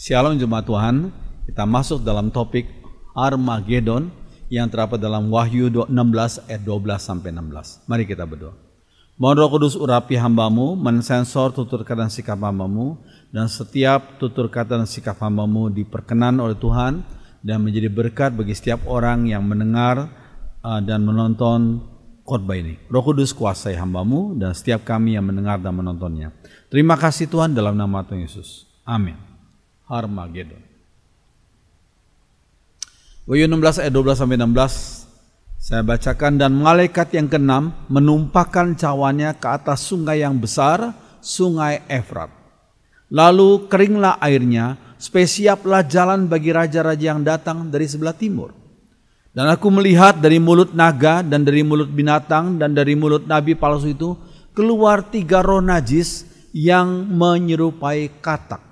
Shalom jemaat Tuhan, kita masuk dalam topik Armageddon yang terdapat dalam Wahyu 16 ayat 12 sampai 16. Mari kita berdoa. Mohon Roh Kudus urapi hamba-Mu, mensensor tutur kata dan sikap hamba-Mu, dan setiap tutur kata dan sikap hamba-Mu diperkenan oleh Tuhan dan menjadi berkat bagi setiap orang yang mendengar dan menonton khotbah ini. Roh Kudus kuasai hamba-Mu dan setiap kami yang mendengar dan menontonnya. Terima kasih Tuhan dalam nama Tuhan Yesus. Amin. Armageddon. Wahyu 16 ayat 12 sampai 16 saya bacakan. Dan malaikat yang keenam menumpahkan cawannya ke atas sungai yang besar, sungai Efrat. Lalu keringlah airnya, supaya siaplah jalan bagi raja-raja yang datang dari sebelah timur. Dan aku melihat dari mulut naga dan dari mulut binatang dan dari mulut nabi palsu itu keluar 3 roh najis yang menyerupai katak.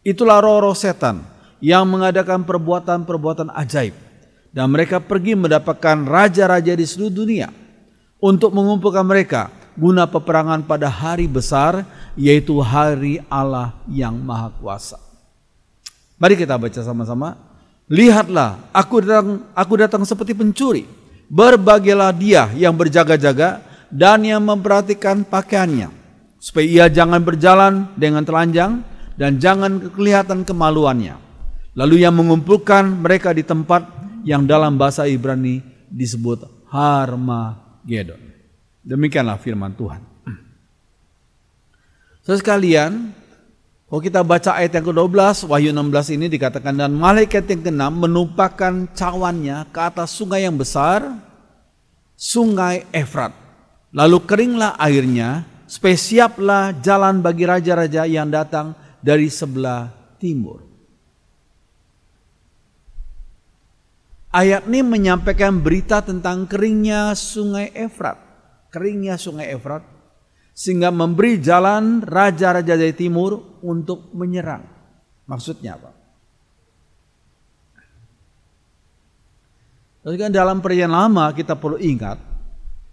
Itulah roh-roh setan yang mengadakan perbuatan-perbuatan ajaib. Dan mereka pergi mendapatkan raja-raja di seluruh dunia untuk mengumpulkan mereka guna peperangan pada hari besar, yaitu hari Allah yang Maha Kuasa. Mari kita baca sama-sama. Lihatlah, aku datang seperti pencuri. Berbahagialah dia yang berjaga-jaga dan yang memperhatikan pakaiannya, supaya ia jangan berjalan dengan telanjang dan jangan kelihatan kemaluannya. Lalu yang mengumpulkan mereka di tempat yang dalam bahasa Ibrani disebut Armageddon. Demikianlah firman Tuhan. Saudara sekalian, kalau kita baca ayat yang ke-12, Wahyu 16 ini dikatakan, dan malaikat yang keenam menumpahkan cawannya ke atas sungai yang besar, sungai Efrat. Lalu keringlah airnya, supaya siaplah jalan bagi raja-raja yang datang dari sebelah timur. Ayat ini menyampaikan berita tentang keringnya sungai Efrat. Keringnya sungai Efrat, sehingga memberi jalan raja-raja dari timur untuk menyerang. Maksudnya apa? Lalu dalam perjanjian lama kita perlu ingat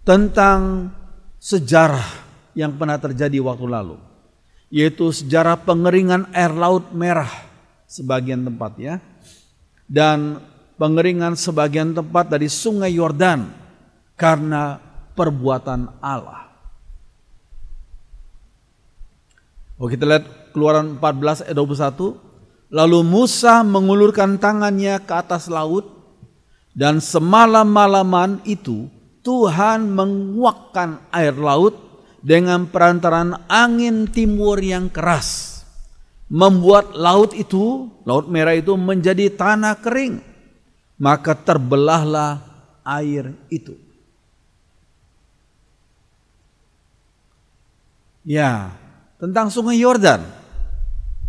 tentang sejarah yang pernah terjadi waktu lalu, yaitu sejarah pengeringan air laut merah sebagian tempat ya, dan pengeringan sebagian tempat dari sungai Yordan karena perbuatan Allah. Kita lihat Keluaran 14 ayat 21. Lalu Musa mengulurkan tangannya ke atas laut, dan semalam-malaman itu Tuhan menguakkan air laut dengan perantaraan angin timur yang keras, membuat laut itu, laut merah itu menjadi tanah kering, maka terbelahlah air itu. Ya, tentang sungai Yordan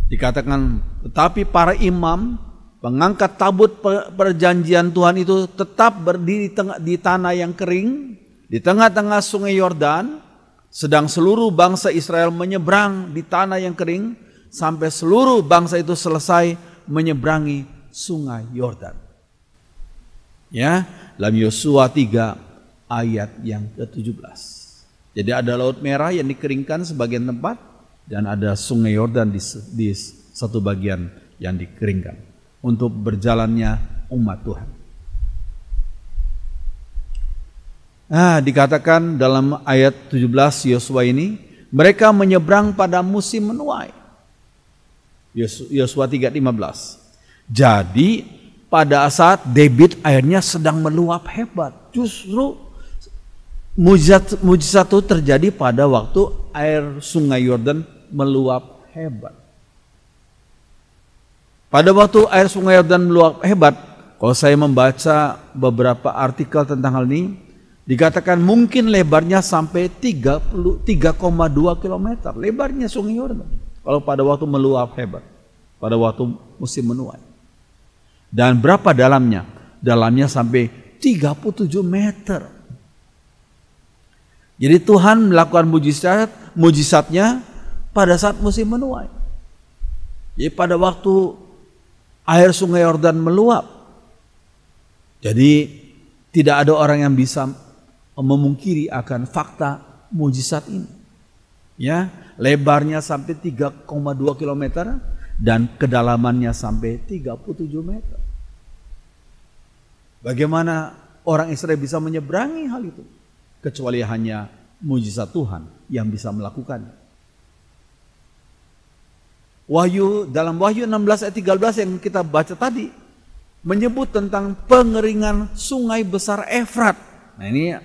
dikatakan, tetapi para imam pengangkat tabut perjanjian Tuhan itu tetap berdiri di tanah yang kering di tengah-tengah sungai Yordan, sedang seluruh bangsa Israel menyeberang di tanah yang kering sampai seluruh bangsa itu selesai menyeberangi sungai Yordan. Ya, dalam Yosua 3 ayat yang ke-17. Jadi ada laut merah yang dikeringkan sebagian tempat dan ada sungai Yordan di satu bagian yang dikeringkan untuk berjalannya umat Tuhan. Dikatakan dalam ayat 17 Yosua ini, mereka menyeberang pada musim menuai. Yosua 3:15. Jadi pada saat debit airnya sedang meluap hebat, justru mujizat itu terjadi pada waktu air sungai Yordan meluap hebat. Pada waktu air sungai Yordan meluap hebat, kalau saya membaca beberapa artikel tentang hal ini, dikatakan mungkin lebarnya sampai 3,2 km. Lebarnya sungai Yordan kalau pada waktu meluap hebat, pada waktu musim menuai. Dan berapa dalamnya? Dalamnya sampai 37 meter. Jadi Tuhan melakukan mujizatnya pada saat musim menuai. Jadi pada waktu air sungai Yordan meluap, jadi tidak ada orang yang bisa memungkiri akan fakta mujizat ini. Ya, lebarnya sampai 3,2 km dan kedalamannya sampai 37 meter. Bagaimana orang Israel bisa menyeberangi hal itu? Kecuali hanya mujizat Tuhan yang bisa melakukannya. Dalam Wahyu 16 ayat 13 yang kita baca tadi menyebut tentang pengeringan sungai besar Efrat. Nah, ini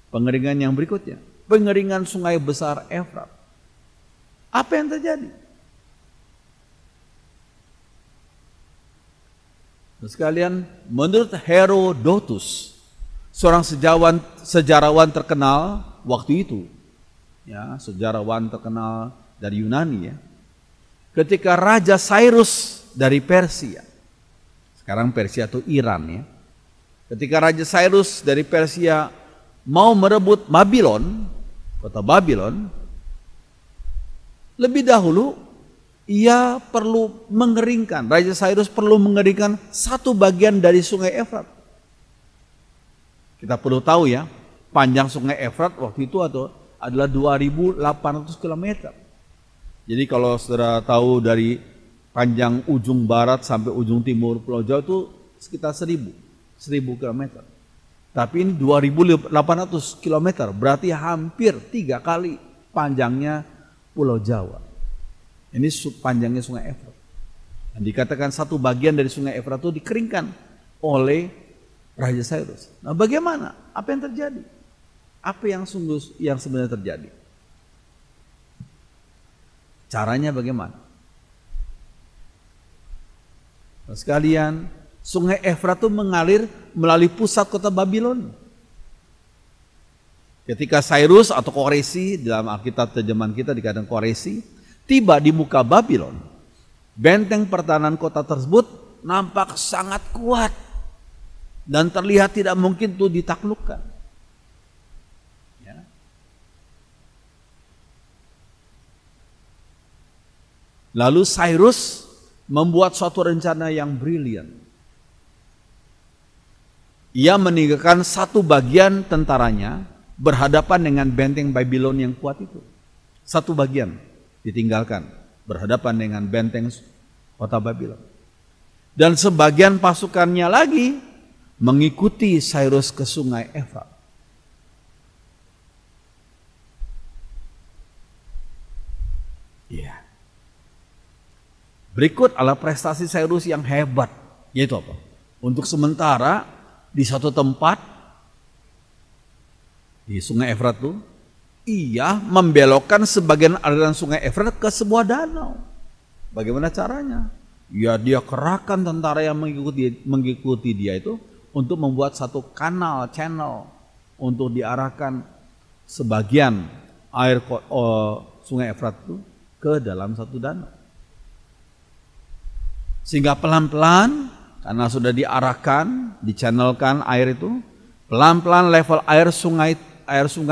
pengeringan yang berikutnya. Pengeringan sungai besar Efrat. Apa yang terjadi? Sekalian, menurut Herodotus, seorang sejarawan terkenal waktu itu, ya, sejarawan terkenal dari Yunani, ya. Ketika Raja Cyrus dari Persia, sekarang Persia itu Iran, ya. Ketika Raja Cyrus dari Persia mau merebut Babylon, kota Babylon, lebih dahulu ia perlu mengeringkan, Raja Cyrus perlu mengeringkan satu bagian dari sungai Efrat. Kita perlu tahu, ya, panjang sungai Efrat waktu itu adalah 2.800 km. Jadi kalau saudara tahu dari panjang ujung barat sampai ujung timur Pulau Jawa itu sekitar 1.000 km. Tapi ini 2.800 km, berarti hampir 3 kali panjangnya Pulau Jawa. Ini panjangnya sungai Efrat. Dan dikatakan satu bagian dari sungai Efrat itu dikeringkan oleh Raja Cyrus. Nah, bagaimana? Apa yang terjadi? Apa yang sebenarnya terjadi? Caranya bagaimana? Nah, sekalian, sungai Efrat itu mengalir melalui pusat kota Babylon. Ketika Cyrus atau Koresi, dalam Alkitab terjemahan kita dikatakan Koresi, tiba di muka Babylon, benteng pertahanan kota tersebut nampak sangat kuat dan terlihat tidak mungkin itu ditaklukkan. Ya. Lalu Cyrus membuat suatu rencana yang brilian. Ia meninggalkan satu bagian tentaranya berhadapan dengan benteng Babylon yang kuat itu. Satu bagian ditinggalkan berhadapan dengan benteng kota Babylon. Dan sebagian pasukannya lagi mengikuti Cyrus ke sungai Efrat. Iya. Berikut adalah prestasi Cyrus yang hebat, yaitu apa? Untuk sementara di satu tempat di sungai Efrat itu, ia membelokkan sebagian aliran sungai Efrat ke sebuah danau. Bagaimana caranya? Ya, dia kerahkan tentara yang mengikuti dia itu untuk membuat satu channel untuk diarahkan sebagian air sungai Efrat itu ke dalam satu danau. Sehingga pelan-pelan, karena sudah diarahkan, dichannelkan air itu, pelan-pelan level air sungai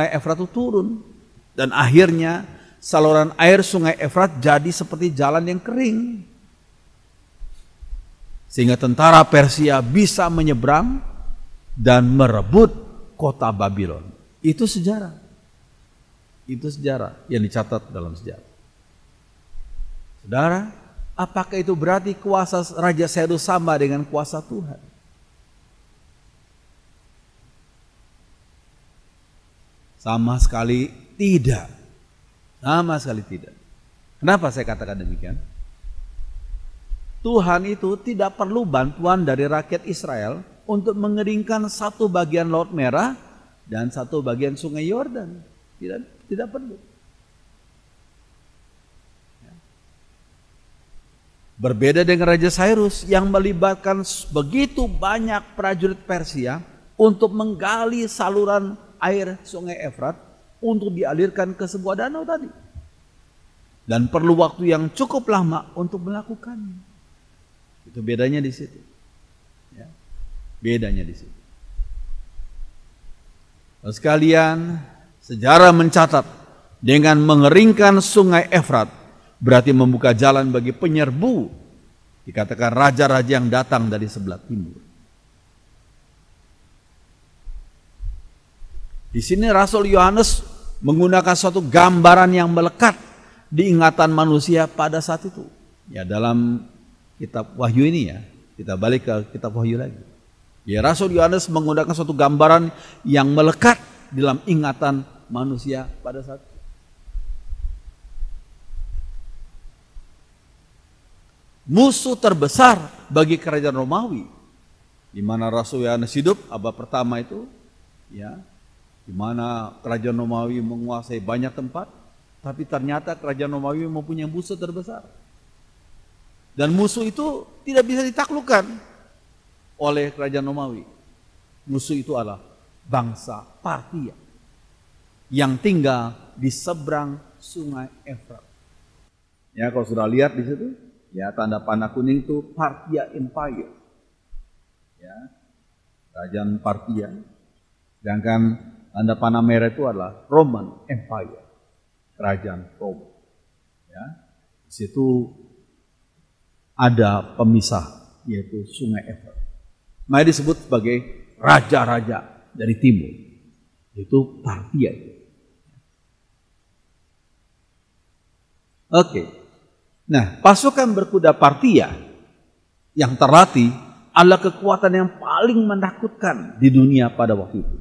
Efrat itu turun. Dan akhirnya saluran air sungai Efrat jadi seperti jalan yang kering. Sehingga tentara Persia bisa menyeberang dan merebut kota Babylon. Itu sejarah. Itu sejarah yang dicatat dalam sejarah. Saudara, apakah itu berarti kuasa Raja Cyrus sama dengan kuasa Tuhan? Sama sekali tidak. Sama sekali tidak. Kenapa saya katakan demikian? Tuhan itu tidak perlu bantuan dari rakyat Israel untuk mengeringkan satu bagian Laut Merah dan satu bagian Sungai Yordan. Tidak perlu. Berbeda dengan Raja Cyrus yang melibatkan begitu banyak prajurit Persia untuk menggali saluran air Sungai Efrat untuk dialirkan ke sebuah danau tadi. Dan perlu waktu yang cukup lama untuk melakukannya. Itu bedanya di situ. Ya. Bedanya di situ. Lalu sekalian, sejarah mencatat dengan mengeringkan Sungai Efrat berarti membuka jalan bagi penyerbu, dikatakan raja-raja yang datang dari sebelah timur. Di sini Rasul Yohanes menggunakan suatu gambaran yang melekat di ingatan manusia pada saat itu. Ya, dalam kitab Wahyu ini ya, kita balik ke kitab Wahyu lagi. Ya, Rasul Yohanes menggunakan suatu gambaran yang melekat dalam ingatan manusia pada saat itu. Musuh terbesar bagi kerajaan Romawi, di mana Rasul Yohanes hidup abad pertama itu, ya, di mana kerajaan Romawi menguasai banyak tempat, tapi ternyata kerajaan Romawi mempunyai musuh terbesar. Dan musuh itu tidak bisa ditaklukkan oleh kerajaan Romawi. Musuh itu adalah bangsa Partia yang tinggal di seberang sungai Efrat. Ya, kalau sudah lihat di situ, ya, tanda panah kuning itu Partia Empire. Ya, kerajaan Partia. Sedangkan tanda panah merah itu adalah Roman Empire, kerajaan Roma. Ya, di situ ada pemisah, yaitu sungai Efrat. Maka disebut sebagai raja-raja dari timur, yaitu Partia. Oke. Nah, pasukan berkuda Partia yang terlatih adalah kekuatan yang paling menakutkan di dunia pada waktu itu.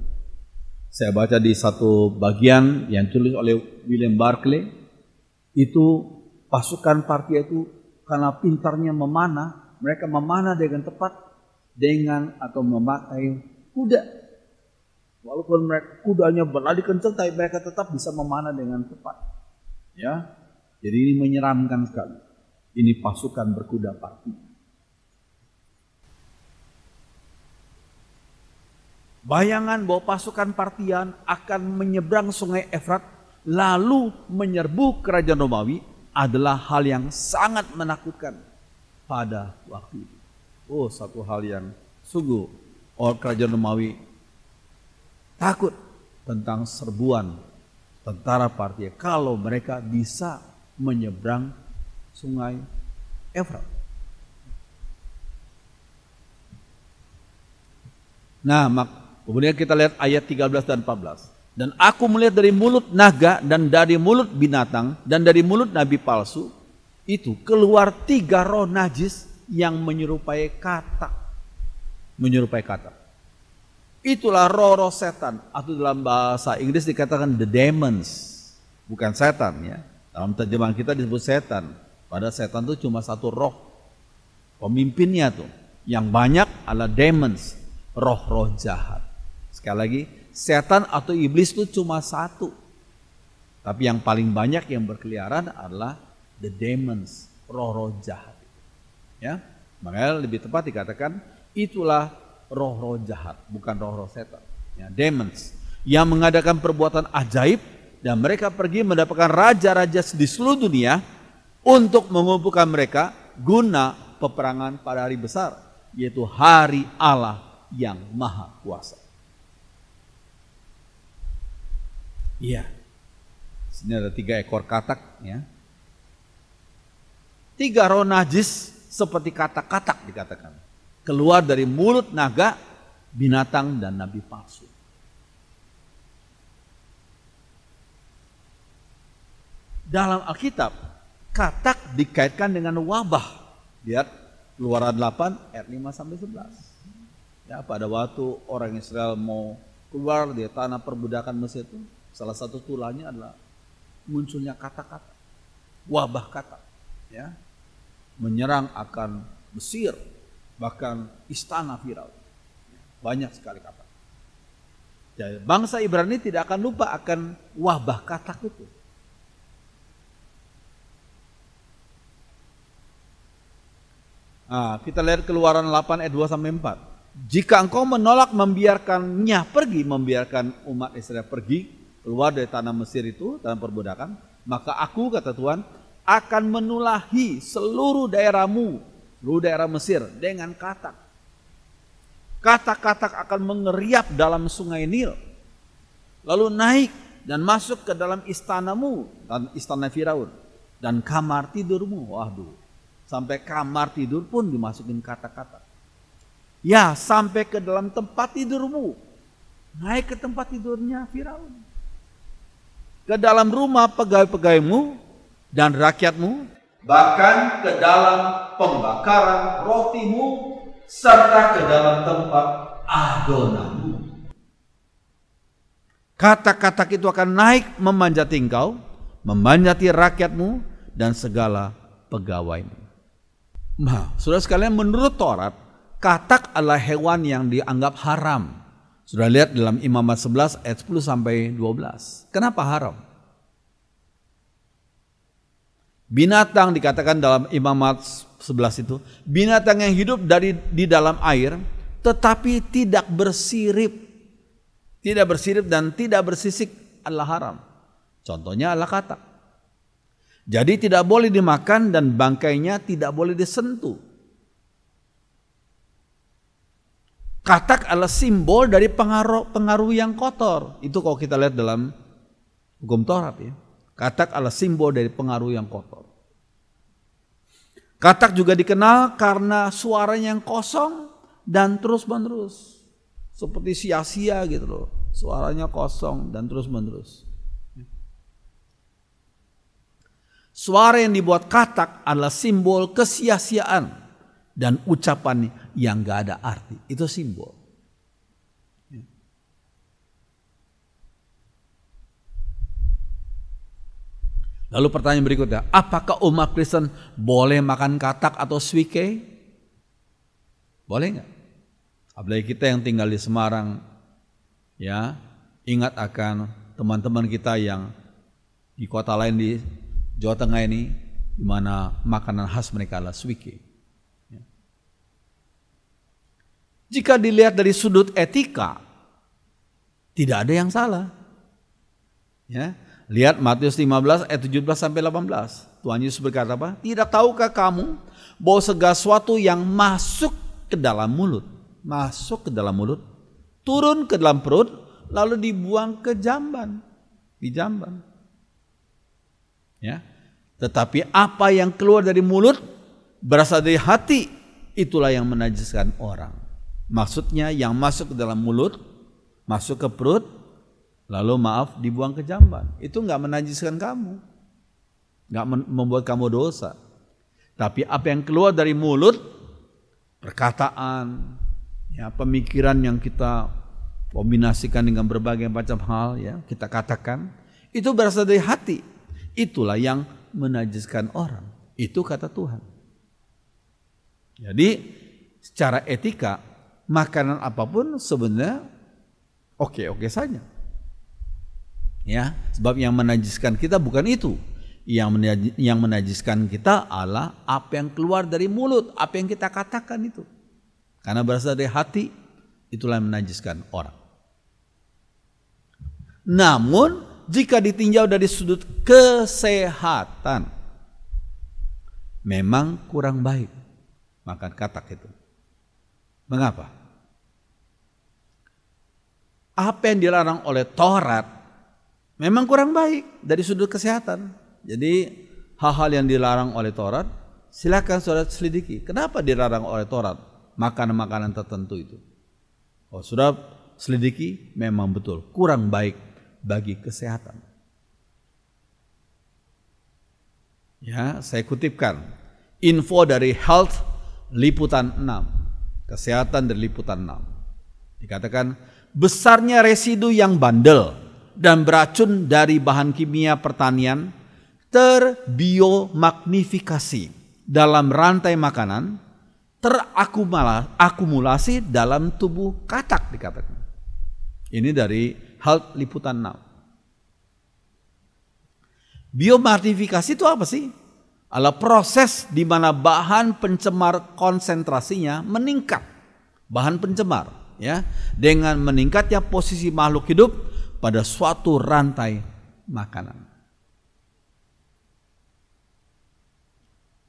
Saya baca di satu bagian yang ditulis oleh William Barclay, itu pasukan Partia itu karena pintarnya memanah, mereka memanah dengan tepat dengan atau memakai kuda. Walaupun mereka kudanya berlari kencang, tapi mereka tetap bisa memanah dengan tepat. Ya, jadi ini menyeramkan sekali. Ini pasukan berkuda Partia. Bayangan bahwa pasukan Partia akan menyeberang sungai Efrat lalu menyerbu kerajaan Romawi adalah hal yang sangat menakutkan pada waktu itu. Oh, satu hal yang sungguh orang kerajaan Romawi takut tentang serbuan tentara Partia kalau mereka bisa menyeberang sungai Efrat. Nah, kemudian kita lihat ayat 13 dan 14. Dan aku melihat dari mulut naga dan dari mulut binatang dan dari mulut nabi palsu itu keluar 3 roh najis yang menyerupai katak. Menyerupai katak. Itulah roh-roh setan, atau dalam bahasa Inggris dikatakan the demons. Bukan setan ya. Dalam terjemahan kita disebut setan. Padahal setan itu cuma satu roh. Pemimpinnya tuh yang banyak adalah demons, roh-roh jahat. Sekali lagi, setan atau iblis itu cuma satu. Tapi yang paling banyak yang berkeliaran adalah the demons, roh-roh jahat. Ya, makanya lebih tepat dikatakan itulah roh-roh jahat, bukan roh-roh setan. Ya, demons yang mengadakan perbuatan ajaib dan mereka pergi mendapatkan raja-raja di seluruh dunia untuk mengumpulkan mereka guna peperangan pada hari besar, yaitu hari Allah yang Maha Kuasa. Iya, sini ada 3 ekor katak ya. 3 roh najis seperti katak-katak dikatakan. Keluar dari mulut naga, binatang dan nabi palsu. Dalam Alkitab, katak dikaitkan dengan wabah. Lihat Keluaran 8 ayat 5 sampai 11. Ya, pada waktu orang Israel mau keluar dari tanah perbudakan Mesir itu, salah satu tulangnya adalah munculnya kata-kata, wabah kata, ya, menyerang akan Mesir, bahkan istana Firaun. Banyak sekali kata. Jadi bangsa Ibrani tidak akan lupa akan wabah katak itu. Nah, kita lihat Keluaran 8 ayat 2 sampai 4. Jika engkau menolak membiarkannya pergi, membiarkan umat Israel pergi keluar dari tanah Mesir itu, tanah perbudakan, maka aku, kata Tuhan, akan menulahi seluruh daerahmu, seluruh daerah Mesir dengan katak. Katak-katak akan mengeriap dalam sungai Nil, lalu naik dan masuk ke dalam istanamu, dan istana Firaun, dan kamar tidurmu. Waduh, sampai kamar tidur pun dimasukin katak-katak. Ya, sampai ke dalam tempat tidurmu, naik ke tempat tidurnya Firaun. Ke dalam rumah pegawai-pegawaimu dan rakyatmu bahkan ke dalam pembakaran rotimu, serta ke dalam tempat adonanmu. Katak-katak itu akan naik memanjati engkau, memanjati rakyatmu dan segala pegawaimu. Nah, saudara sekalian, menurut Taurat, katak adalah hewan yang dianggap haram. Sudah lihat dalam Imamat 11 ayat 10 sampai 12. Kenapa haram? Binatang dikatakan dalam Imamat 11 itu, binatang yang hidup di dalam air tetapi tidak bersirip dan tidak bersisik adalah haram. Contohnya adalah katak. Jadi tidak boleh dimakan dan bangkainya tidak boleh disentuh. Katak adalah simbol dari pengaruh yang kotor. Itu kalau kita lihat dalam hukum Taurat ya. Katak adalah simbol dari pengaruh yang kotor. Katak juga dikenal karena suaranya yang kosong dan terus-menerus. Seperti sia-sia gitu loh. Suaranya kosong dan terus-menerus. Suara yang dibuat katak adalah simbol kesia-siaan dan ucapan yang gak ada arti. Itu simbol. Lalu pertanyaan berikutnya, apakah umat Kristen boleh makan katak atau swike? Boleh nggak? Apalagi kita yang tinggal di Semarang, ya, ingat akan teman-teman kita yang di kota lain di Jawa Tengah ini, di mana makanan khas mereka adalah swike. Ya. Jika dilihat dari sudut etika, tidak ada yang salah. Ya. Lihat Matius 15 ayat 17 sampai 18. Tuhan Yesus berkata apa? Tidak tahukah kamu bahwa segala sesuatu yang masuk ke dalam mulut, turun ke dalam perut, lalu dibuang ke jamban, di jamban. Ya. Tetapi apa yang keluar dari mulut berasal dari hati, itulah yang menajiskan orang. Maksudnya yang masuk ke dalam mulut, masuk ke perut, lalu dibuang ke jamban. Itu enggak menajiskan kamu, enggak membuat kamu dosa. Tapi apa yang keluar dari mulut, perkataan, ya, pemikiran yang kita kombinasikan dengan berbagai macam hal, ya, kita katakan, itu berasal dari hati. Itulah yang menajiskan orang. Itu kata Tuhan. Jadi secara etika, makanan apapun sebenarnya oke-oke saja. Ya, sebab yang menajiskan kita bukan itu. Yang menajiskan kita adalah apa yang keluar dari mulut, apa yang kita katakan itu. Karena berasal dari hati, itulah yang menajiskan orang. Namun jika ditinjau dari sudut kesehatan, memang kurang baik makan katak itu. Mengapa? Apa yang dilarang oleh Taurat memang kurang baik dari sudut kesehatan. Jadi hal-hal yang dilarang oleh Taurat, silakan saudara selidiki. Kenapa dilarang oleh Taurat makanan-makanan tertentu itu? Oh, sudah selidiki, memang betul kurang baik bagi kesehatan. Ya, saya kutipkan info dari Health Liputan 6, Kesehatan dari Liputan 6. Dikatakan besarnya residu yang bandel dan beracun dari bahan kimia pertanian terbiomagnifikasi dalam rantai makanan, terakumulasi dalam tubuh katak, dikatakan. Ini dari Health Liputan 6. Biomagnifikasi itu apa sih? Adalah proses di mana bahan pencemar konsentrasinya meningkat. Bahan pencemar, ya, dengan meningkatnya posisi makhluk hidup pada suatu rantai makanan.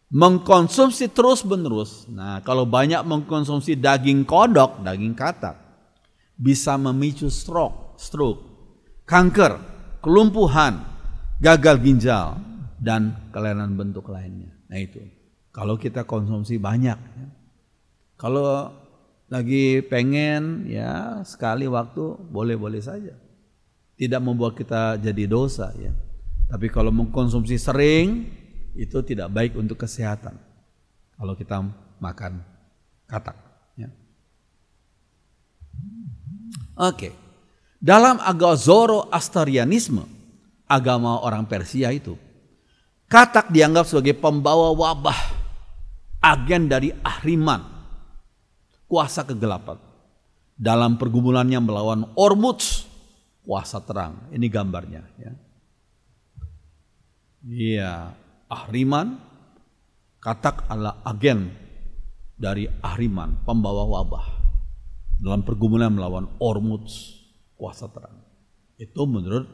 Mengkonsumsi terus-menerus. Nah, kalau banyak mengkonsumsi daging kodok, daging katak, bisa memicu stroke, kanker, kelumpuhan, gagal ginjal, dan kelainan bentuk lainnya. Nah itu, kalau kita konsumsi banyak. Ya. Kalau lagi pengen, ya sekali waktu boleh-boleh saja. Tidak membuat kita jadi dosa, ya. Tapi kalau mengkonsumsi sering, itu tidak baik untuk kesehatan kalau kita makan katak. Ya. Oke, dalam agama Zoroastrianisme, agama orang Persia itu, katak dianggap sebagai pembawa wabah, agen dari Ahriman, kuasa kegelapan. Dalam pergumulannya melawan Ormuzd, kuasa terang. Ini gambarnya. Ya. Iya, Ahriman, katak adalah agen dari Ahriman, pembawa wabah. Dalam pergumulan melawan Ormuzd, kuasa terang. Itu menurut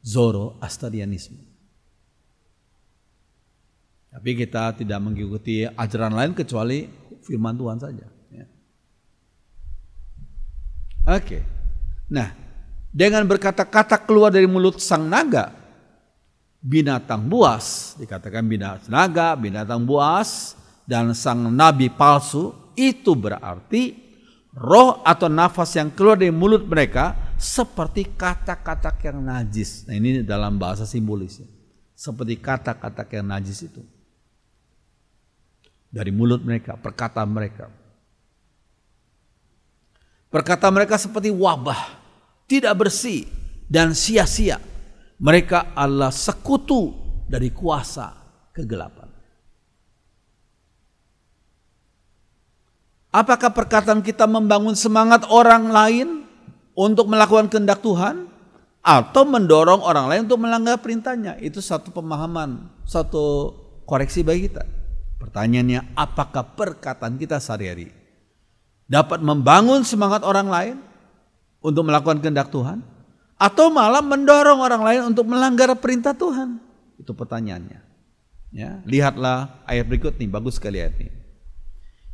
Zoroastrianisme. Tapi kita tidak mengikuti ajaran lain kecuali firman Tuhan saja. Ya. Oke. Nah, dengan berkata-kata keluar dari mulut sang naga, binatang buas, dikatakan binatang naga, binatang buas, dan sang nabi palsu, itu berarti roh atau nafas yang keluar dari mulut mereka seperti kata-kata yang najis. Nah, ini dalam bahasa simbolis ya. Seperti kata-kata yang najis itu. Dari mulut mereka, perkataan mereka. Perkataan mereka seperti wabah, tidak bersih dan sia-sia. Mereka adalah sekutu dari kuasa kegelapan. Apakah perkataan kita membangun semangat orang lain untuk melakukan kehendak Tuhan, atau mendorong orang lain untuk melanggar perintahnya? Itu satu pemahaman, satu koreksi bagi kita. Pertanyaannya, apakah perkataan kita sehari-hari dapat membangun semangat orang lain untuk melakukan kehendak Tuhan, atau malah mendorong orang lain untuk melanggar perintah Tuhan? Itu pertanyaannya. Ya, lihatlah ayat berikut nih, bagus sekali ayat ini.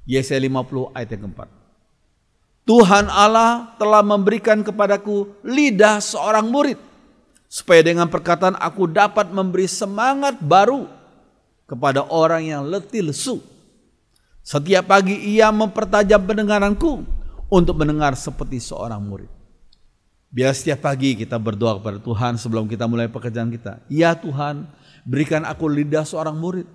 Yesaya 50 ayat yang keempat. Tuhan Allah telah memberikan kepadaku lidah seorang murid, supaya dengan perkataan aku dapat memberi semangat baru kepada orang yang letih lesu. Setiap pagi ia mempertajam pendengaranku untuk mendengar seperti seorang murid. Biar setiap pagi kita berdoa kepada Tuhan sebelum kita mulai pekerjaan kita. Ya Tuhan, berikan aku lidah seorang murid,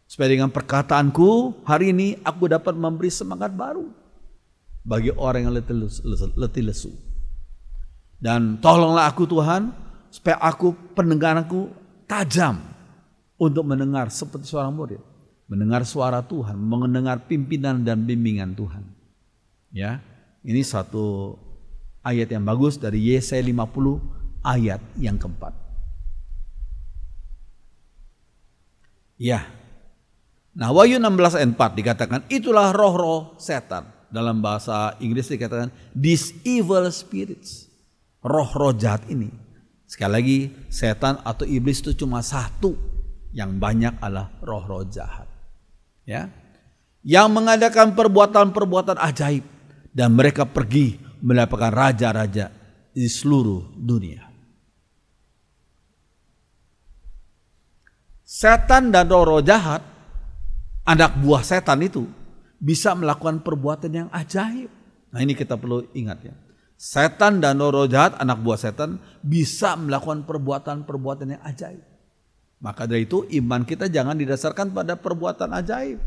supaya dengan perkataanku hari ini aku dapat memberi semangat baru bagi orang yang letih lesu. Dan tolonglah aku Tuhan, supaya aku pendengaranku tajam untuk mendengar seperti seorang murid. Mendengar suara Tuhan, mendengar pimpinan dan bimbingan Tuhan. Ya, ini satu ayat yang bagus dari Yesaya 50 ayat yang keempat. Ya. Nah, Wahyu 16 ayat 4 dikatakan itulah roh-roh setan. Dalam bahasa Inggris dikatakan these evil spirits. Roh-roh jahat ini. Sekali lagi, setan atau iblis itu cuma satu. Yang banyak adalah roh-roh jahat. Ya. Yang mengadakan perbuatan-perbuatan ajaib. Dan mereka pergi mendapatkan raja-raja di seluruh dunia. Setan dan roh-roh jahat, anak buah setan itu bisa melakukan perbuatan yang ajaib. Nah, ini kita perlu ingat ya. Setan dan roh jahat, anak buah setan, bisa melakukan perbuatan-perbuatan yang ajaib. Maka dari itu iman kita jangan didasarkan pada perbuatan ajaib.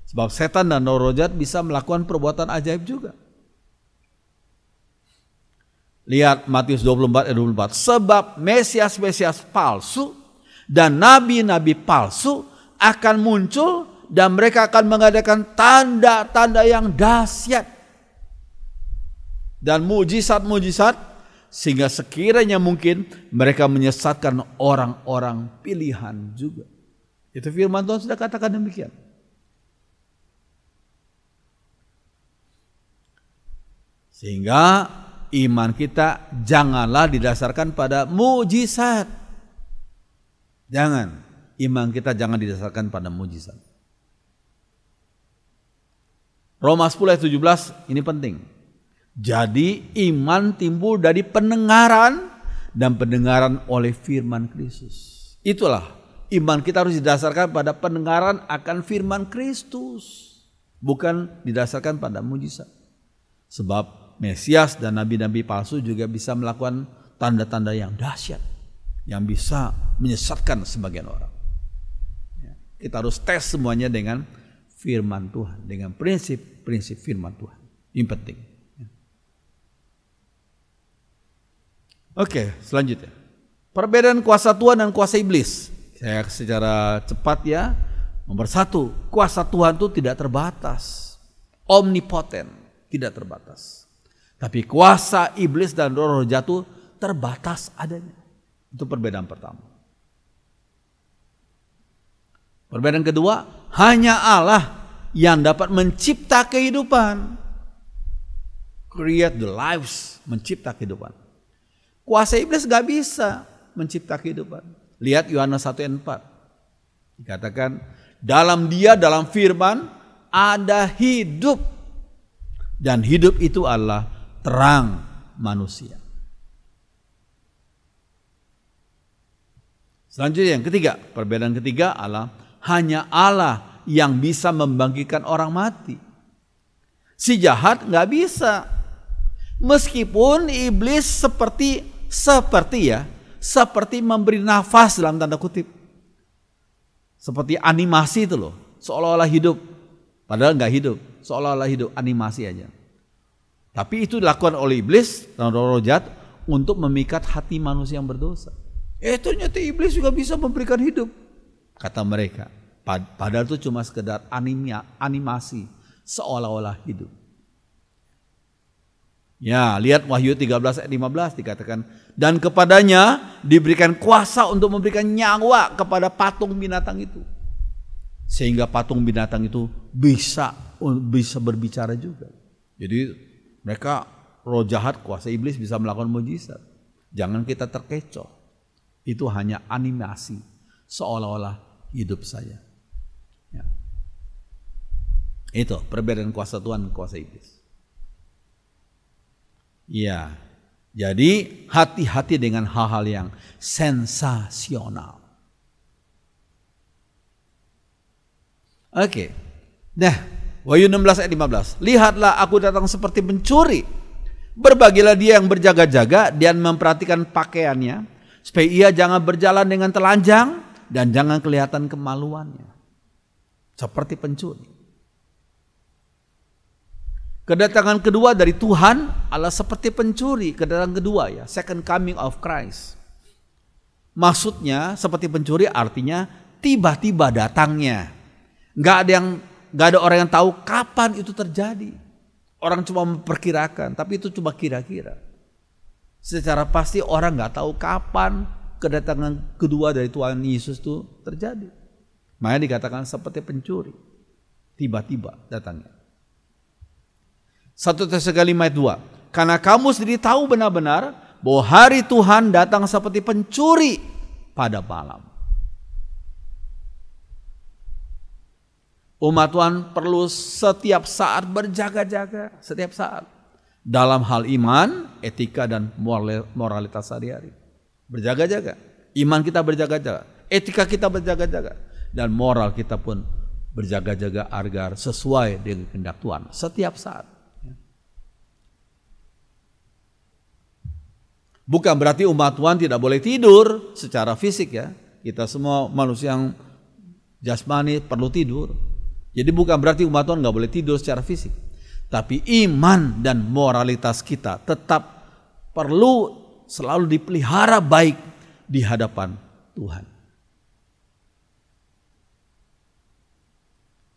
Sebab setan dan roh jahat bisa melakukan perbuatan ajaib juga. Lihat Matius 24 ayat 24. Sebab Mesias-Mesias palsu dan nabi-nabi palsu akan muncul dan mereka akan mengadakan tanda-tanda yang dahsyat dan mujizat-mujizat sehingga sekiranya mungkin mereka menyesatkan orang-orang pilihan juga. Itu firman Tuhan sudah katakan demikian. Sehingga iman kita janganlah didasarkan pada mujizat. Jangan. Iman kita jangan didasarkan pada mujizat. Roma 10 ayat 17 ini penting. Jadi iman timbul dari pendengaran dan pendengaran oleh firman Kristus. Itulah iman kita harus didasarkan pada pendengaran akan firman Kristus. Bukan didasarkan pada mujizat. Sebab Mesias dan nabi-nabi palsu juga bisa melakukan tanda-tanda yang dahsyat. Yang bisa menyesatkan sebagian orang. Kita harus tes semuanya dengan firman Tuhan, dengan prinsip-prinsip firman Tuhan. Ini penting. Oke, selanjutnya. Perbedaan kuasa Tuhan dan kuasa iblis. Saya secara cepat ya. Nomor 1, kuasa Tuhan itu tidak terbatas. Omnipoten, tidak terbatas. Tapi kuasa iblis dan roh-roh jatuh terbatas adanya. Itu perbedaan pertama. Perbedaan kedua, hanya Allah yang dapat mencipta kehidupan. Create the lives, mencipta kehidupan. Kuasa iblis gak bisa mencipta kehidupan. Lihat Yohanes 1 ayat 4. Dikatakan dalam dia, dalam firman ada hidup. Dan hidup itu adalah terang manusia. Selanjutnya yang ketiga, perbedaan ketiga adalah hanya Allah yang bisa membangkitkan orang mati. Si jahat gak bisa. Meskipun iblis seperti memberi nafas dalam tanda kutip. Seperti animasi itu loh, seolah-olah hidup. Padahal nggak hidup, seolah-olah hidup, animasi aja. Tapi itu dilakukan oleh iblis dan roh-roh jahat untuk memikat hati manusia yang berdosa. Ternyata iblis juga bisa memberikan hidup, kata mereka. Padahal itu cuma sekedar animasi, seolah-olah hidup. Ya, lihat Wahyu 13 ayat 15 dikatakan, dan kepadanya diberikan kuasa untuk memberikan nyawa kepada patung binatang itu. Sehingga patung binatang itu bisa berbicara juga. Jadi mereka roh jahat, kuasa iblis bisa melakukan mujizat. Jangan kita terkecoh. Itu hanya animasi, seolah-olah hidup saja. Ya. Itu perbedaan kuasa Tuhan dan kuasa iblis. Ya, jadi hati-hati dengan hal-hal yang sensasional. Oke. Nah, Wahyu 16 ayat 15. Lihatlah aku datang seperti pencuri. Berbahagialah dia yang berjaga-jaga dan memperhatikan pakaiannya, supaya ia jangan berjalan dengan telanjang dan jangan kelihatan kemaluannya. Seperti pencuri. Kedatangan kedua dari Tuhan adalah seperti pencuri. Kedatangan kedua ya, second coming of Christ. Maksudnya seperti pencuri artinya tiba-tiba datangnya. Gak ada orang yang tahu kapan itu terjadi. Orang cuma memperkirakan, tapi itu cuma kira-kira. Secara pasti orang gak tahu kapan kedatangan kedua dari Tuhan Yesus itu terjadi. Makanya dikatakan seperti pencuri. Tiba-tiba datangnya. 1 Tesalonika 5 ayat 2. Karena kamu sendiri tahu benar-benar bahwa hari Tuhan datang seperti pencuri pada malam. Umat Tuhan perlu setiap saat berjaga-jaga. Setiap saat. Dalam hal iman, etika, dan moralitas sehari-hari. Berjaga-jaga. Iman kita berjaga-jaga. Etika kita berjaga-jaga. Dan moral kita pun berjaga-jaga agar sesuai dengan kehendak Tuhan. Setiap saat. Bukan berarti umat Tuhan tidak boleh tidur secara fisik ya. Kita semua manusia yang jasmani perlu tidur. Jadi bukan berarti umat Tuhan nggak boleh tidur secara fisik. Tapi iman dan moralitas kita tetap perlu selalu dipelihara baik di hadapan Tuhan.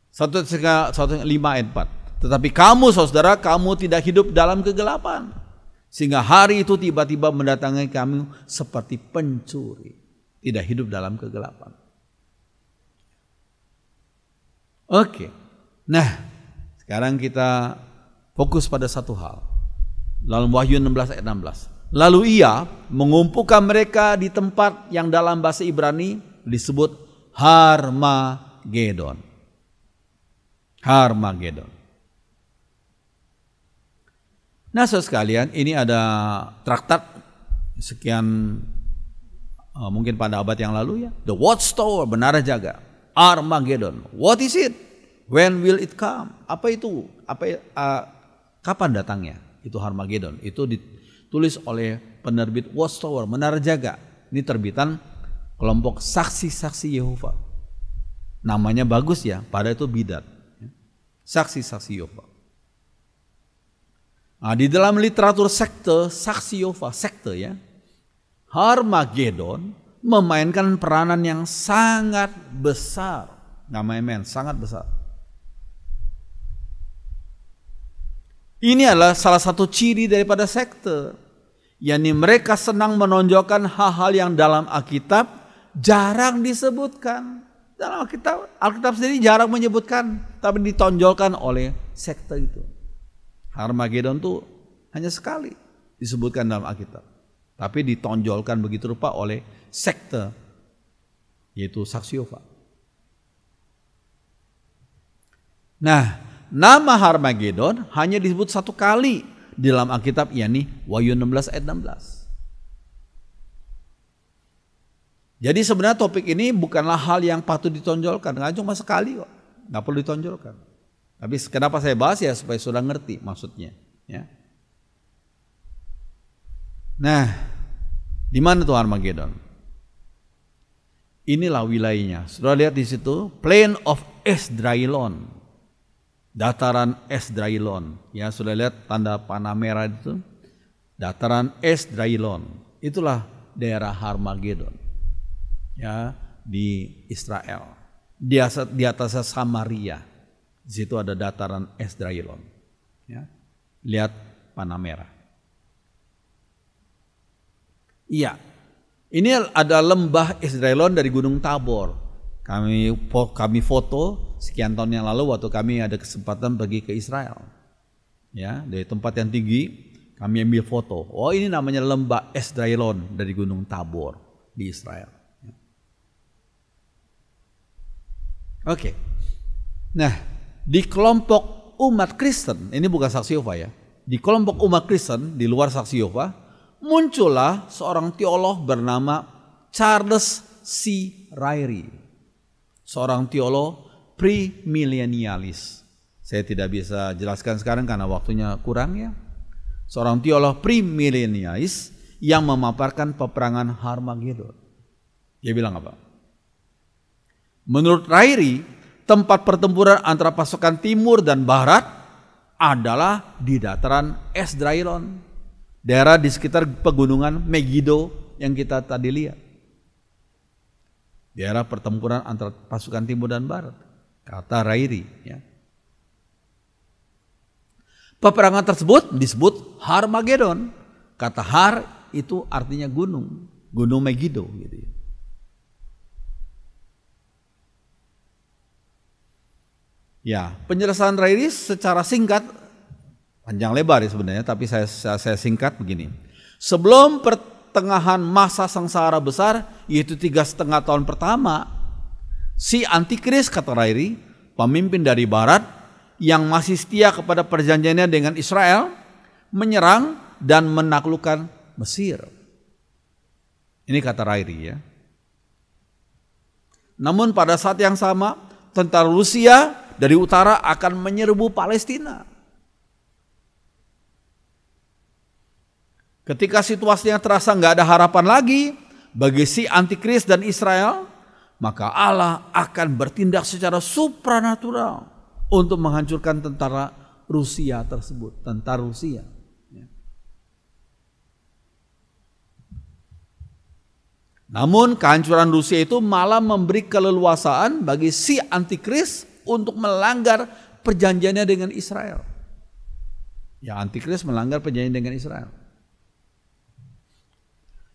1 Tesalonika 5 ayat 4. Tetapi kamu saudara, kamu tidak hidup dalam kegelapan. Sehingga hari itu tiba-tiba mendatangi kami seperti pencuri. Tidak hidup dalam kegelapan. Oke. Nah, sekarang kita fokus pada satu hal. Dalam Wahyu 16 ayat 16. Lalu ia mengumpulkan mereka di tempat yang dalam bahasa Ibrani disebut Harmagedon. Harmagedon. Nah, saudara sekalian, ini ada traktat sekian mungkin pada abad yang lalu ya. The Watchtower, menara jaga. Armageddon. What is it? When will it come? Apa itu? Kapan datangnya? Itu Armageddon. Itu ditulis oleh penerbit Watchtower, menara jaga. Ini terbitan kelompok saksi-saksi Yehova. Namanya bagus ya, padahal itu bidat. Saksi-saksi Yehova. Nah, di dalam literatur sekte, saksi Yehova, sekte ya, Harmagedon memainkan peranan yang sangat besar. Nggak main-main, sangat besar. Ini adalah salah satu ciri daripada sekte, yakni mereka senang menonjolkan hal-hal yang dalam Alkitab jarang disebutkan. Dalam Alkitab sendiri jarang menyebutkan, tapi ditonjolkan oleh sekte itu. Harmagedon itu hanya sekali disebutkan dalam Alkitab, tapi ditonjolkan begitu rupa oleh sekte, yaitu saksi Yehova. Nah, nama Harmagedon hanya disebut satu kali di dalam Alkitab, yakni Wahyu 16 ayat 16. Jadi sebenarnya topik ini bukanlah hal yang patut ditonjolkan, nggak cuma sekali kok, nggak perlu ditonjolkan. Tapi kenapa saya bahas ya supaya sudah ngerti maksudnya. Ya. Nah, di mana tuh Harmagedon? Inilah wilayahnya. Sudah lihat di situ, Plain of Esdraelon, dataran Esdraelon. Ya, sudah lihat tanda panah merah itu, dataran Esdraelon. Itulah daerah Harmagedon. Ya, di Israel, di atasnya Samaria, di situ ada dataran Esdraelon. Ya, lihat panah merah. Iya, ini ada lembah Esdraelon dari Gunung Tabor. Kami foto sekian tahun yang lalu waktu kami ada kesempatan pergi ke Israel. Ya, dari tempat yang tinggi kami ambil foto. Oh, ini namanya lembah Esdraelon dari Gunung Tabor di Israel. Oke. Nah, di kelompok umat Kristen, ini bukan saksi Yehova ya. Di kelompok umat Kristen di luar saksi Yehova, muncullah seorang teolog bernama Charles C. Ryrie. Seorang teolog premilenialis. Saya tidak bisa jelaskan sekarang karena waktunya kurang ya. Seorang teolog premilenialis yang memaparkan peperangan Harmagedon. Dia bilang apa? Menurut Ryrie, tempat pertempuran antara pasukan timur dan barat adalah di dataran Esdraelon, daerah di sekitar pegunungan Megiddo yang kita tadi lihat. Daerah pertempuran antara pasukan timur dan barat, kata Ryrie. Ya. Peperangan tersebut disebut Harmagedon. Kata Har itu artinya gunung, gunung Megiddo gitu ya. Ya, penjelasan Ryrie secara singkat, panjang lebar ya sebenarnya, tapi saya singkat begini. Sebelum pertengahan masa sengsara besar, yaitu 3,5 tahun pertama, si Antikris, kata Ryrie, pemimpin dari Barat yang masih setia kepada perjanjiannya dengan Israel, menyerang dan menaklukkan Mesir. Ini kata Ryrie ya. Namun pada saat yang sama, tentara Rusia dari utara akan menyerbu Palestina. Ketika situasinya terasa nggak ada harapan lagi bagi si Antikris dan Israel, maka Allah akan bertindak secara supranatural untuk menghancurkan tentara Rusia tersebut, tentara Rusia. Namun kehancuran Rusia itu malah memberi keleluasaan bagi si Antikris untuk melanggar perjanjiannya dengan Israel. Ya, Antikris melanggar perjanjian dengan Israel.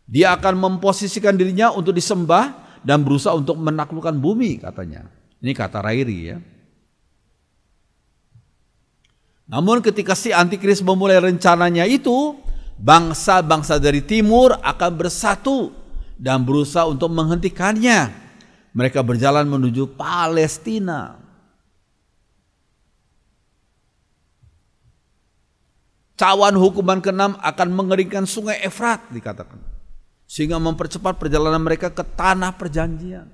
Dia akan memposisikan dirinya untuk disembah dan berusaha untuk menaklukkan bumi, katanya. Ini kata Ryrie ya. Namun ketika si Antikris memulai rencananya itu, bangsa-bangsa dari timur akan bersatu dan berusaha untuk menghentikannya. Mereka berjalan menuju Palestina. Cawan hukuman ke-6 akan mengeringkan sungai Efrat, dikatakan, sehingga mempercepat perjalanan mereka ke tanah perjanjian.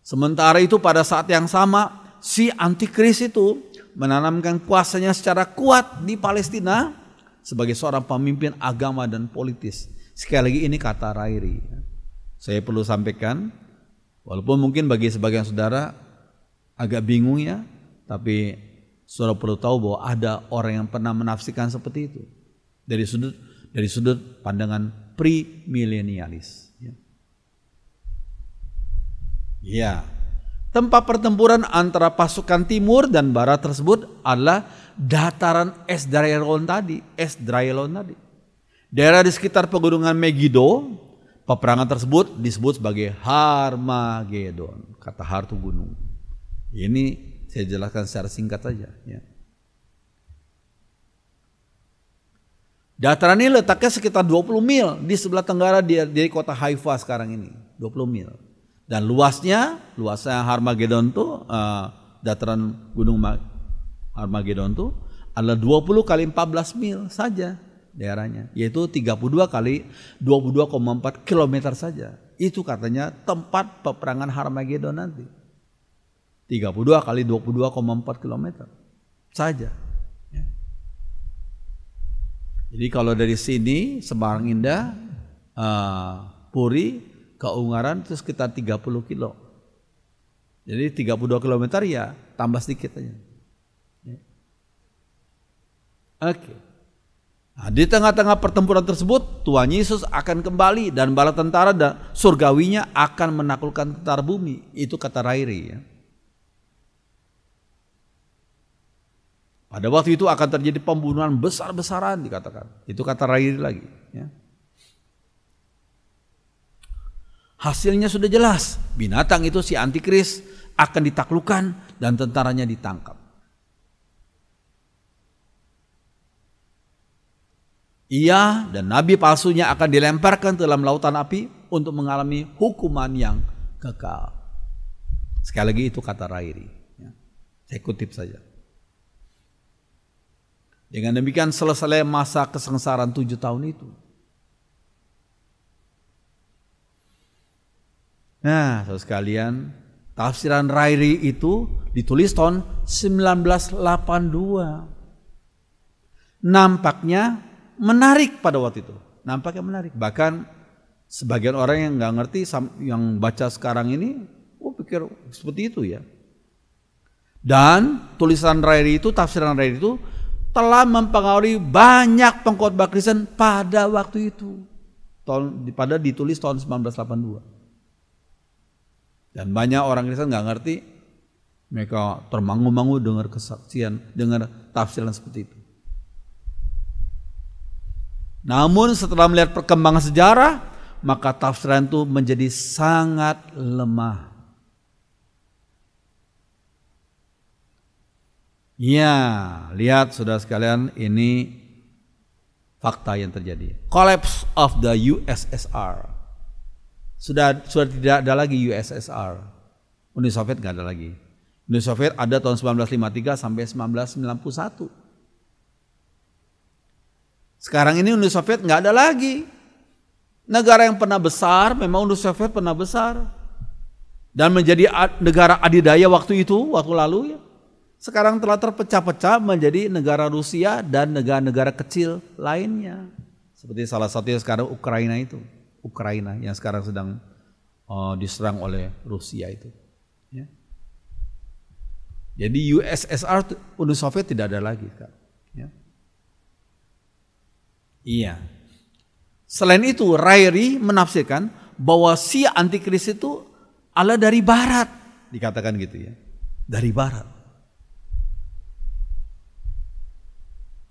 Sementara itu pada saat yang sama, si Antikris itu menanamkan kuasanya secara kuat di Palestina sebagai seorang pemimpin agama dan politis. Sekali lagi ini kata Ryrie. Saya perlu sampaikan, walaupun mungkin bagi sebagian saudara agak bingung ya, tapi saudara perlu tahu bahwa ada orang yang pernah menafsirkan seperti itu dari sudut pandangan premilenialis. Ya, tempat pertempuran antara pasukan timur dan barat tersebut adalah dataran Esdraelon tadi. Daerah di sekitar pegunungan Megiddo, peperangan tersebut disebut sebagai Harmagedon. Kata har itu gunung. Ini saya jelaskan secara singkat saja. Ya. Dataran ini letaknya sekitar 20 mil di sebelah tenggara dari kota Haifa sekarang ini. 20 mil. Dan luasnya Harmagedon itu, dataran gunung Harmagedon itu adalah 20 kali 14 mil saja daerahnya. Yaitu 32 kali 22,4 kilometer saja. Itu katanya tempat peperangan Harmagedon nanti. 32 kali 22,4 kilometer saja. Ya. Jadi kalau dari sini Semarang Indah, Puri ke Ungaran itu sekitar 30 kilo. Jadi 32 kilometer ya tambah sedikit aja. Ya. Oke. Nah, di tengah-tengah pertempuran tersebut Tuhan Yesus akan kembali dan bala tentara dan surgawinya akan menaklukkan tentara bumi. Itu kata Rairi ya. Pada waktu itu akan terjadi pembunuhan besar-besaran dikatakan. Itu kata Rairi lagi. Ya. Hasilnya sudah jelas. Binatang itu si antikris akan ditaklukkan dan tentaranya ditangkap. Ia dan nabi palsunya akan dilemparkan ke dalam lautan api untuk mengalami hukuman yang kekal. Sekali lagi itu kata Rairi. Ya. Saya kutip saja. Dengan demikian selesai masa kesengsaraan 7 tahun itu. Nah, saudara sekalian, tafsiran Rairi itu ditulis tahun 1982. Nampaknya menarik pada waktu itu. Nampaknya menarik. Bahkan sebagian orang yang nggak ngerti, yang baca sekarang ini, pikir seperti itu ya. Dan tulisan Rairi itu, tafsiran Rairi itu telah mempengaruhi banyak pengkhotbah Kristen pada waktu itu. Pada ditulis tahun 1982. Dan banyak orang Kristen nggak ngerti, mereka termangu-mangu dengar kesaksian, dengar tafsiran seperti itu. Namun setelah melihat perkembangan sejarah, maka tafsiran itu menjadi sangat lemah. Ya, lihat saudara sekalian, ini fakta yang terjadi. Collapse of the USSR. Sudah tidak ada lagi USSR. Uni Soviet nggak ada lagi. Uni Soviet ada tahun 1953 sampai 1991. Sekarang ini Uni Soviet nggak ada lagi. Negara yang pernah besar, memang Uni Soviet pernah besar dan menjadi negara adidaya waktu itu, waktu lalu ya. Sekarang telah terpecah-pecah menjadi negara Rusia dan negara-negara kecil lainnya. Seperti salah satunya sekarang Ukraina itu. Ukraina yang sekarang sedang diserang oleh Rusia itu. Ya. Jadi USSR, Uni Soviet tidak ada lagi. Ya. Iya. Selain itu, Rairi menafsirkan bahwa si antikris itu adalah dari barat. Dikatakan gitu ya. Dari barat.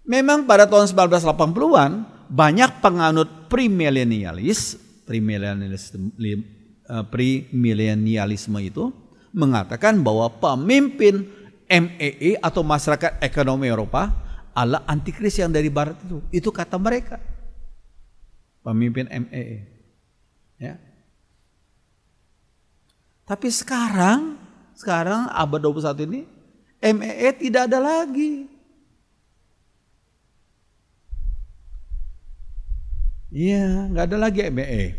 Memang pada tahun 1980-an banyak penganut premilenialisme itu mengatakan bahwa pemimpin MEE atau masyarakat ekonomi Eropa adalah antikris yang dari barat itu. Itu kata mereka. Pemimpin MEE. Ya. Tapi sekarang abad 21 ini MEE tidak ada lagi. Iya, nggak ada lagi MEE.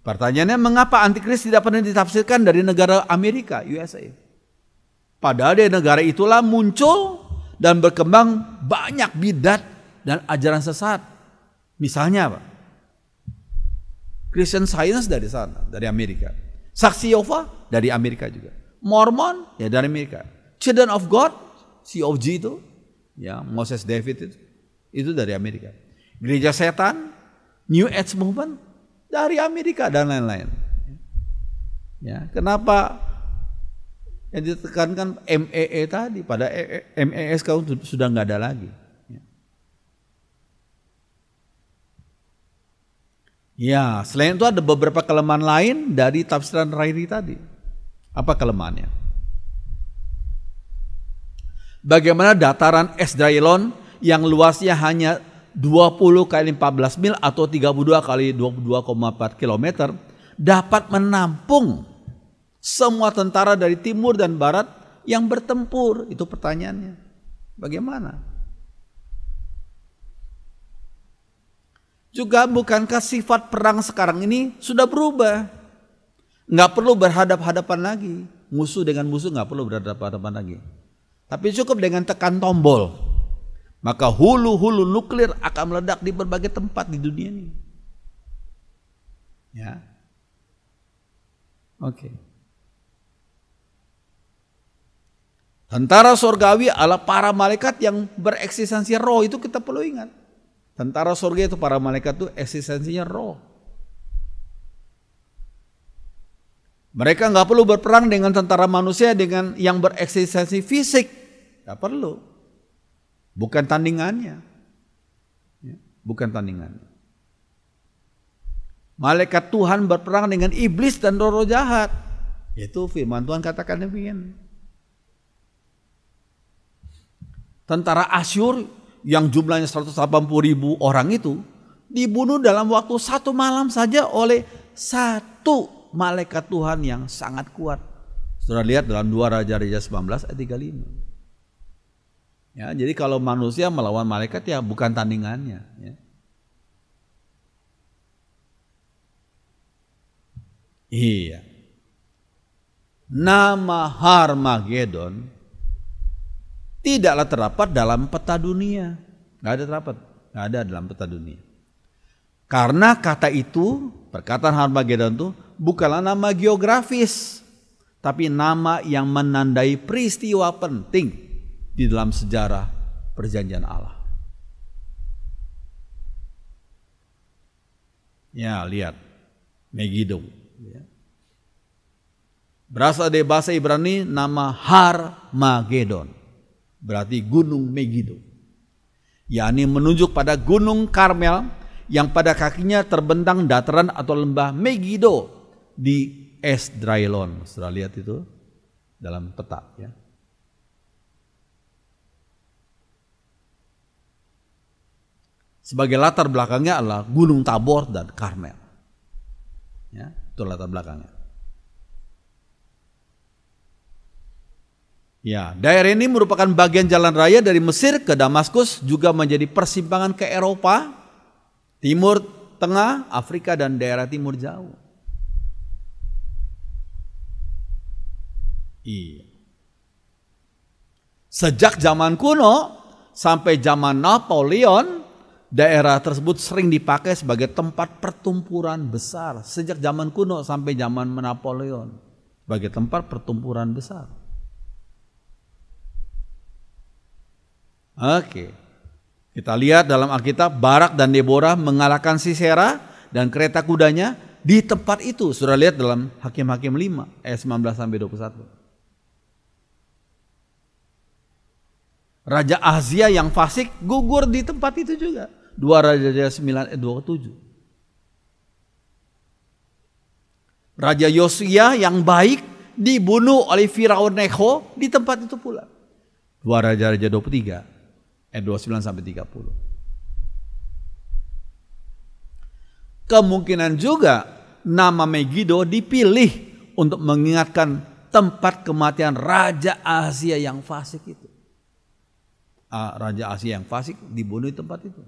Pertanyaannya, mengapa antikris tidak pernah ditafsirkan dari negara Amerika, USA? Padahal dari negara itulah muncul dan berkembang banyak bidat dan ajaran sesat. Misalnya apa? Christian Science dari sana, dari Amerika. Saksi Yehova dari Amerika juga. Mormon ya dari Amerika. Children of God, COG itu, ya Moses David itu dari Amerika. Gereja Setan, New Age Movement dari Amerika dan lain-lain. Ya, kenapa yang ditekankan MEE tadi, pada MES kau sudah nggak ada lagi. Ya, selain itu ada beberapa kelemahan lain dari tafsiran Rairi tadi. Apa kelemahannya? Bagaimana dataran Esdraelon yang luasnya hanya 20 kali 14 mil atau 32 kali 22,4 kilometer dapat menampung semua tentara dari timur dan barat yang bertempur? Itu pertanyaannya. Bagaimana? Juga bukankah sifat perang sekarang ini sudah berubah? Nggak perlu berhadap-hadapan lagi. Musuh dengan musuh nggak perlu berhadapan-hadapan lagi. Tapi cukup dengan tekan tombol. Maka hulu-hulu nuklir akan meledak di berbagai tempat di dunia ini. Ya. Oke. Tentara surgawi adalah para malaikat yang bereksistensi roh, itu kita perlu ingat. Tentara surga itu para malaikat itu eksistensinya roh. Mereka nggak perlu berperang dengan tentara manusia dengan yang bereksistensi fisik, nggak perlu. Bukan tandingannya, bukan tandingannya. Malaikat Tuhan berperang dengan iblis dan roh-roh jahat. Itu firman Tuhan katakan demikian. Tentara Asyur yang jumlahnya 180.000 orang itu dibunuh dalam waktu satu malam saja oleh satu malaikat Tuhan yang sangat kuat. Sudah lihat dalam 2 Raja-Raja 19 ayat 35. Ya, jadi kalau manusia melawan malaikat ya bukan tandingannya. Ya. Iya. Nama Harmagedon tidaklah terdapat dalam peta dunia. Nggak ada terdapat, nggak ada dalam peta dunia. Karena kata itu, perkataan Harmagedon itu bukanlah nama geografis, tapi nama yang menandai peristiwa penting di dalam sejarah perjanjian Allah. Ya, lihat Megiddo. Ya. Berasal dari bahasa Ibrani nama Harmagedon. Berarti gunung Megiddo, yakni menunjuk pada gunung Karmel yang pada kakinya terbentang dataran atau lembah Megiddo di Esdraelon. Sudah lihat itu dalam peta ya. Sebagai latar belakangnya adalah Gunung Tabor dan Karmel. Ya, itu latar belakangnya. Ya, daerah ini merupakan bagian jalan raya dari Mesir ke Damaskus, juga menjadi persimpangan ke Eropa, Timur Tengah, Afrika dan daerah Timur Jauh. Iya. Sejak zaman kuno sampai zaman Napoleon, daerah tersebut sering dipakai sebagai tempat pertempuran besar. Sejak zaman kuno sampai zaman Napoleon, sebagai tempat pertempuran besar. Oke, kita lihat dalam Alkitab Barak dan Deborah mengalahkan Sisera dan kereta kudanya di tempat itu. Sudah lihat dalam Hakim-Hakim 5 ayat 19 sampai 21. Raja Ahazia yang fasik gugur di tempat itu juga. 2 Raja 9 ayat 27. Raja Yosia yang baik dibunuh oleh Firaun Neko di tempat itu pula. 2 Raja-Raja 23 ayat 29 sampai 30. Kemungkinan juga nama Megiddo dipilih untuk mengingatkan tempat kematian Raja Asia yang fasik itu. Raja Asia yang fasik dibunuh di tempat itu.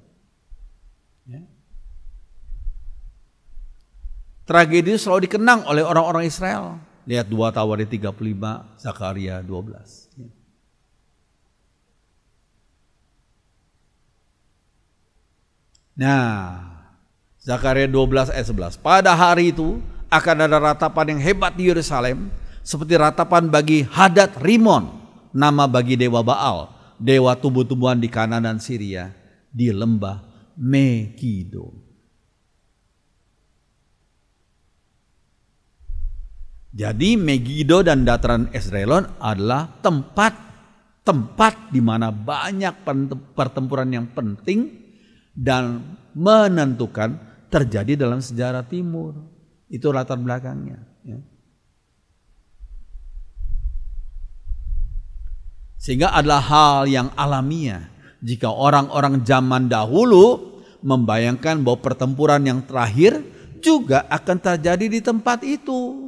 Ya. Tragedi selalu dikenang oleh orang-orang Israel. Lihat 2 Tawarik 35, Zakaria 12. Ya. Nah, Zakaria 12 ayat 11. Pada hari itu akan ada ratapan yang hebat di Yerusalem, seperti ratapan bagi Hadad Rimon, nama bagi dewa Baal, dewa tumbuh-tumbuhan di Kanaan dan Syria, di lembah Megido. Jadi Megido dan dataran Esdraelon adalah tempat di mana banyak pertempuran yang penting dan menentukan terjadi dalam sejarah Timur. Itu latar belakangnya. Ya. Sehingga adalah hal yang alamiah jika orang-orang zaman dahulu membayangkan bahwa pertempuran yang terakhir juga akan terjadi di tempat itu.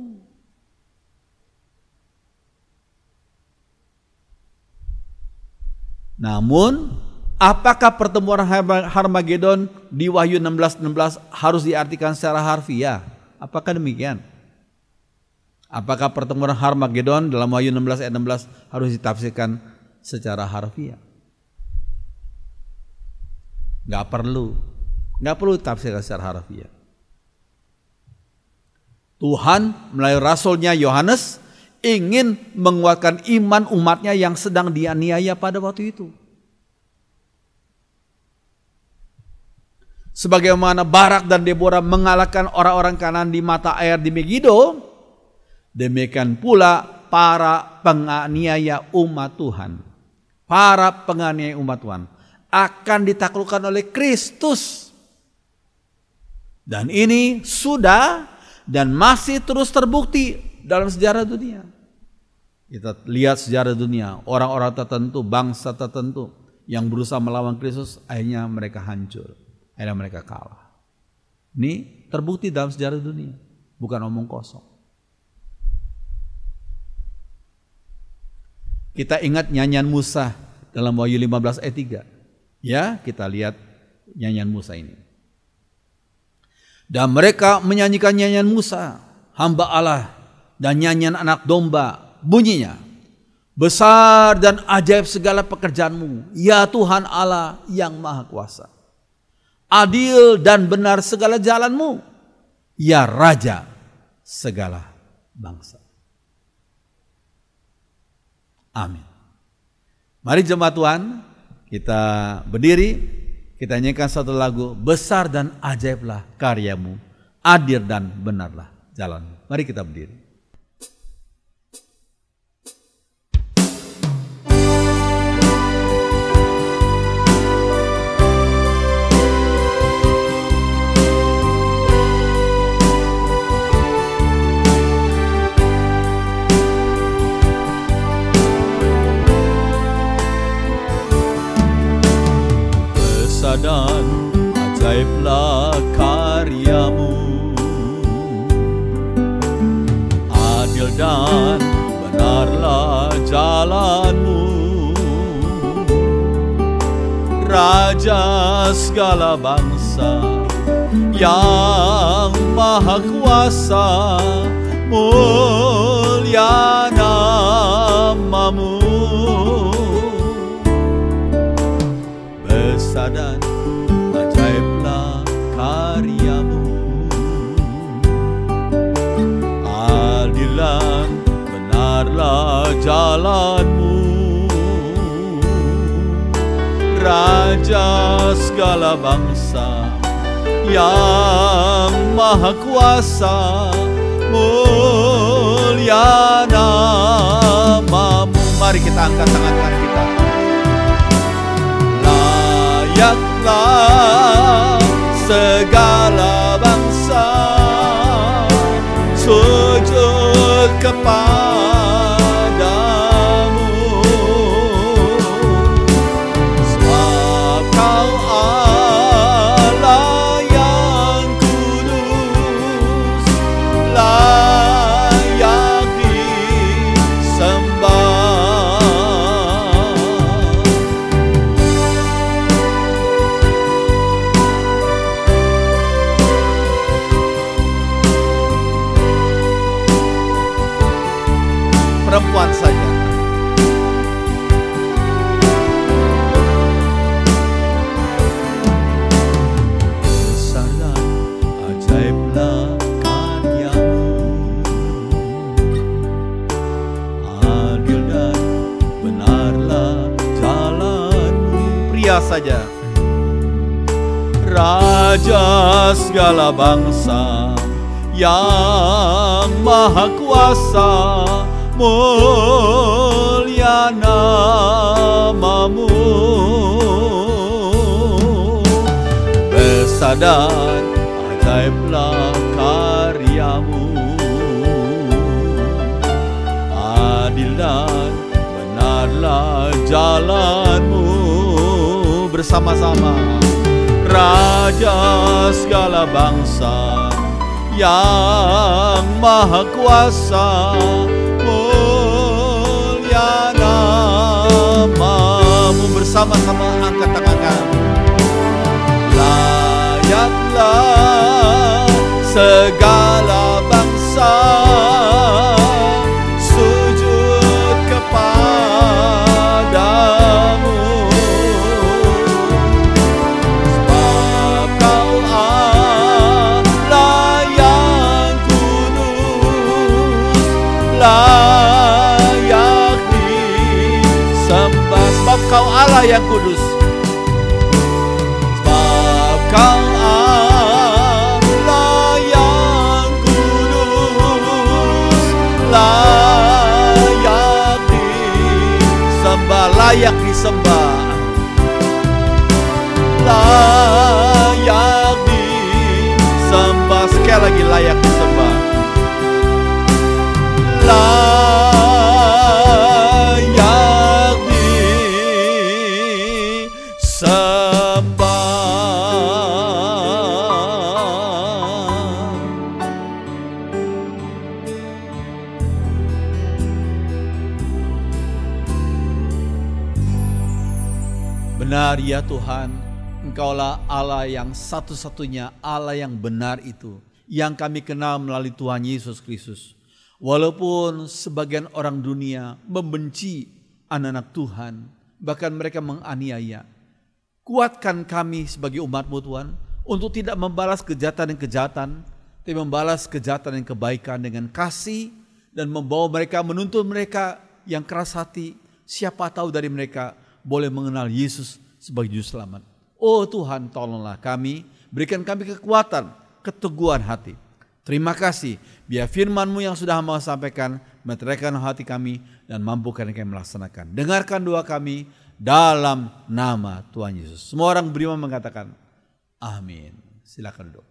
Namun, apakah pertempuran Harmagedon di Wahyu 16:16 harus diartikan secara harfiah? Apakah demikian? Apakah pertempuran Harmagedon dalam Wahyu 16 ayat 16 harus ditafsirkan secara harfiah? Gak perlu ditafsirkan secara harfiah. Tuhan melalui rasulnya Yohanes ingin menguatkan iman umatnya yang sedang dianiaya pada waktu itu. Sebagaimana Barak dan Deborah mengalahkan orang-orang Kanaan di mata air di Megido, demikian pula para penganiaya umat Tuhan. Para penganiaya umat Tuhan akan ditaklukkan oleh Kristus. Dan ini sudah dan masih terus terbukti dalam sejarah dunia. Kita lihat sejarah dunia, orang-orang tertentu, bangsa tertentu yang berusaha melawan Kristus, akhirnya mereka hancur, akhirnya mereka kalah. Ini terbukti dalam sejarah dunia, bukan omong kosong. Kita ingat nyanyian Musa dalam Wahyu 15 ayat 3. Ya, kita lihat nyanyian Musa ini. Dan mereka menyanyikan nyanyian Musa, hamba Allah, dan nyanyian anak domba. Bunyinya, besar dan ajaib segala pekerjaanmu, ya Tuhan Allah yang maha kuasa. Adil dan benar segala jalanmu, ya Raja segala bangsa. Amin. Mari jemaat Tuhan, kita berdiri, kita nyanyikan satu lagu, besar dan ajaiblah karyamu, adil dan benarlah jalanmu. Mari kita berdiri. Dan ajaiblah karyamu, adil dan benarlah jalanmu, Raja segala bangsa yang maha kuasa, mulia namamu. Besar dan ajaiblah karyamu, adil dan benarlah jalanmu, Raja segala bangsa yang maha kuasa, mulia namamu. Mari kita angkat tangan kanan kita. Layaklah segala bangsa sujud kepadamu, sebab kau Allah yang kudus, layak disembah. Perempuan saja. Besar dan adil dan benarlah jalanmu. Pria saja, Raja segala bangsa yang maha kuasa, mulia namamu. Besar dan ajaiblah karyamu, adil dan benarlah jalanmu. Bersama-sama, Raja segala bangsa yang maha kuasa, mulia namamu. Bersama-sama angkat tangan kamu. Layaklah segala bangsa sujud kepadamu, sebab kau Allah yang kudus, layak disembah. Sebab kau Allah yang kudus, sebab kau Allah yang kudus, layak disembah, layak disembah, layak disembah. Sekali lagi, layak disembah, layak disembah. Benar ya Tuhan, Engkaulah Allah yang satu-satunya Allah yang benar itu, yang kami kenal melalui Tuhan Yesus Kristus. Walaupun sebagian orang dunia membenci anak-anak Tuhan, bahkan mereka menganiaya, kuatkan kami sebagai umat-Mu Tuhan, untuk tidak membalas kejahatan dan kejahatan, tapi membalas kejahatan dan kebaikan dengan kasih, dan membawa mereka, menuntun mereka yang keras hati. Siapa tahu dari mereka boleh mengenal Yesus sebagai Juru Selamat. Oh Tuhan, tolonglah kami, berikan kami kekuatan, keteguhan hati. Terima kasih, biar firman-Mu yang sudah Hamba sampaikan meteraikan hati kami dan mampukan kami melaksanakan. Dengarkan doa kami dalam nama Tuhan Yesus. Semua orang beriman mengatakan amin. Silakan duduk.